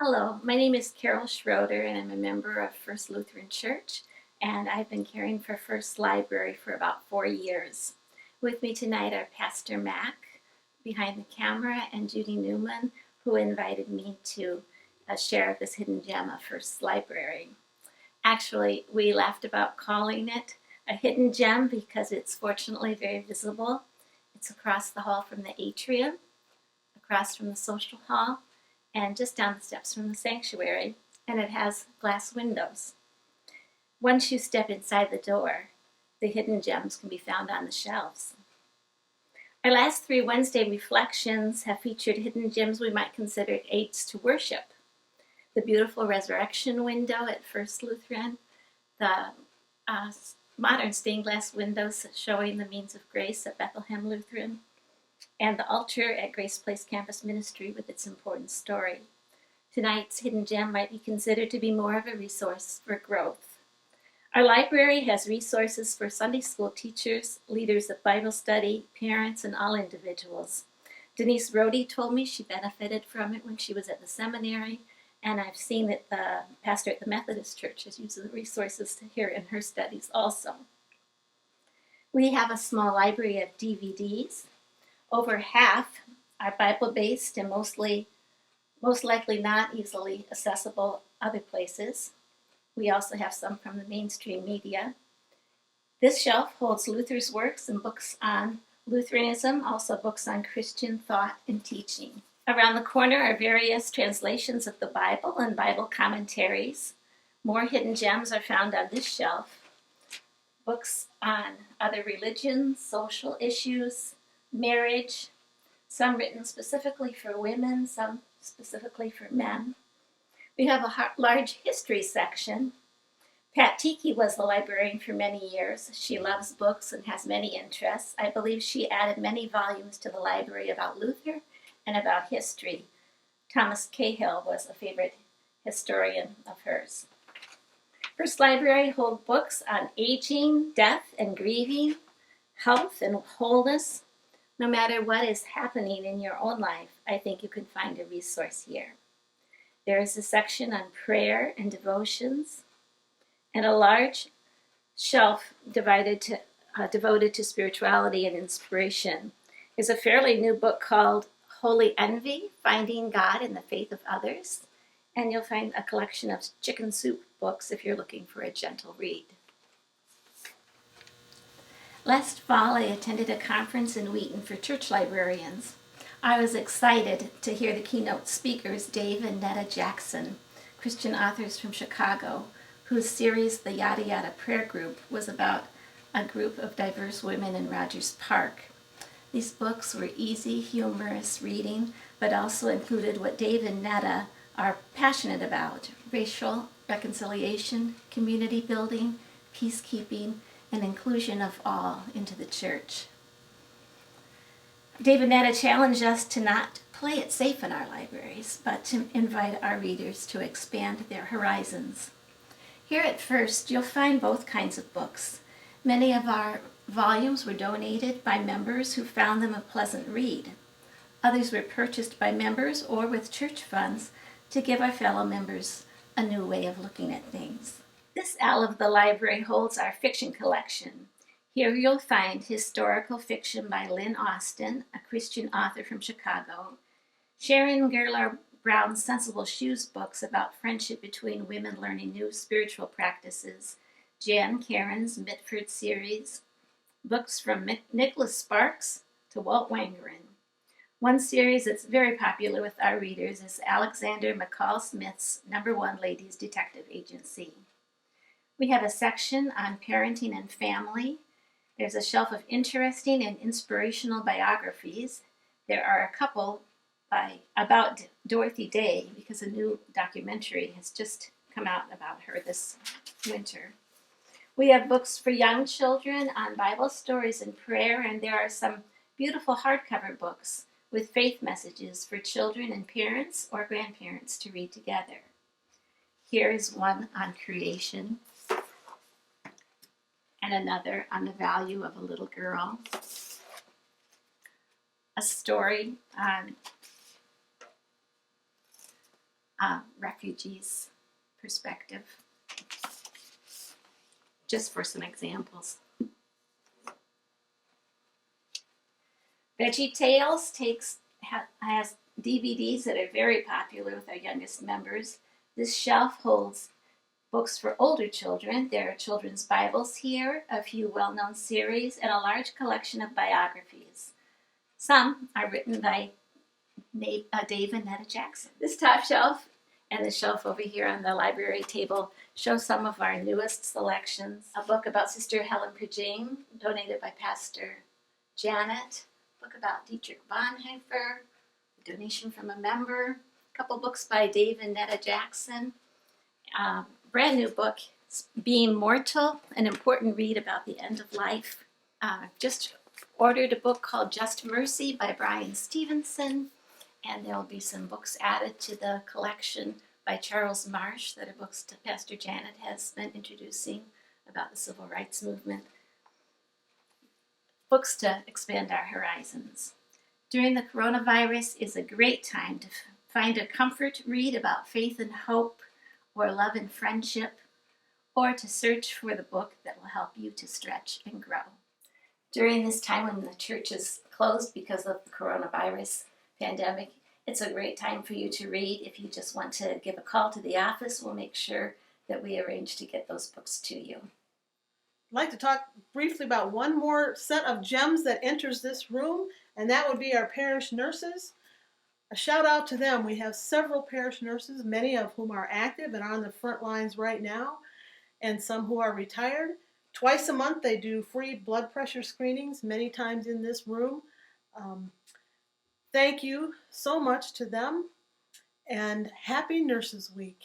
Hello, my name is Carol Schroeder, and I'm a member of First Lutheran Church, and I've been caring for First Library for about 4 years. With me tonight are Pastor Mac behind the camera and Judy Neumann, who invited me to share this hidden gem of First Library. Actually, we laughed about calling it a hidden gem because it's fortunately very visible. It's across the hall from the atrium, across from the social hall, and just down the steps from the sanctuary, and it has glass windows. Once you step inside the door, the hidden gems can be found on the shelves. Our last 3 Wednesday reflections have featured hidden gems we might consider aids to worship. The beautiful resurrection window at First Lutheran, the modern stained glass windows showing the means of grace at Bethlehem Lutheran, and the altar at Grace Place Campus Ministry with its important story. Tonight's hidden gem might be considered to be more of a resource for growth. Our library has resources for Sunday school teachers, leaders of Bible study, parents, and all individuals. Denise Rohde told me she benefited from it when she was at the seminary, and I've seen that the pastor at the Methodist Church has used the resources here in her studies also. We have a small library of DVDs. Over half are Bible-based and most likely not easily accessible other places. We also have some from the mainstream media. This shelf holds Luther's works and books on Lutheranism, also books on Christian thought and teaching. Around the corner are various translations of the Bible and Bible commentaries. More hidden gems are found on this shelf. Books on other religions, social issues, marriage, some written specifically for women, some specifically for men. We have a large history section. Pat Tiki was the librarian for many years. She loves books and has many interests. I believe she added many volumes to the library about Luther and about history. Thomas Cahill was a favorite historian of hers. First Library holds books on aging, death, and grieving, health and wholeness. No matter what is happening in your own life, I think you can find a resource here. There is a section on prayer and devotions, and a large shelf devoted to spirituality and inspiration. There's a fairly new book called Holy Envy, Finding God in the Faith of Others, and you'll find a collection of chicken soup books if you're looking for a gentle read. Last fall, I attended a conference in Wheaton for church librarians. I was excited to hear the keynote speakers, Dave and Netta Jackson, Christian authors from Chicago, whose series, The Yada Yada Prayer Group, was about a group of diverse women in Rogers Park. These books were easy, humorous reading, but also included what Dave and Netta are passionate about: racial reconciliation, community building, peacekeeping, and inclusion of all into the church. Dave and Netta challenged us to not play it safe in our libraries, but to invite our readers to expand their horizons. Here at First, you'll find both kinds of books. Many of our volumes were donated by members who found them a pleasant read. Others were purchased by members or with church funds to give our fellow members a new way of looking at things. This aisle of the library holds our fiction collection. Here you'll find historical fiction by Lynn Austin, a Christian author from Chicago, Sharon Gerlar Brown's Sensible Shoes books about friendship between women learning new spiritual practices, Jan Karen's Mitford series, books from Nicholas Sparks to Walt Wangerin. One series that's very popular with our readers is Alexander McCall Smith's #1 Ladies Detective Agency. We have a section on parenting and family. There's a shelf of interesting and inspirational biographies. There are a couple about Dorothy Day, because a new documentary has just come out about her this winter. We have books for young children on Bible stories and prayer, and there are some beautiful hardcover books with faith messages for children and parents or grandparents to read together. Here is one on creation, and another on the value of a little girl. A story on refugees' perspective, just for some examples. Veggie Tales has DVDs that are very popular with our youngest members. This shelf holds books for older children. There are children's Bibles here, a few well-known series, and a large collection of biographies. Some are written by Dave and Netta Jackson. This top shelf and the shelf over here on the library table show some of our newest selections. A book about Sister Helen Purjane, donated by Pastor Janet. A book about Dietrich Bonhoeffer, a donation from a member. A couple books by Dave and Netta Jackson. Brand new book, Being Mortal, an important read about the end of life. Just ordered a book called Just Mercy by Brian Stevenson, and there will be some books added to the collection by Charles Marsh that are books that Pastor Janet has been introducing about the civil rights movement. Books to expand our horizons. During the coronavirus is a great time to find a comfort read about faith and hope, or love and friendship, or to search for the book that will help you to stretch and grow. During this time when the church is closed because of the coronavirus pandemic, it's a great time for you to read. If you just want to give a call to the office, we'll make sure that we arrange to get those books to you. I'd like to talk briefly about one more set of gems that enters this room, and that would be our parish nurses. A shout out to them. We have several parish nurses, many of whom are active and are on the front lines right now, and some who are retired. Twice a month they do free blood pressure screenings, many times in this room. Thank you so much to them, and happy Nurses Week.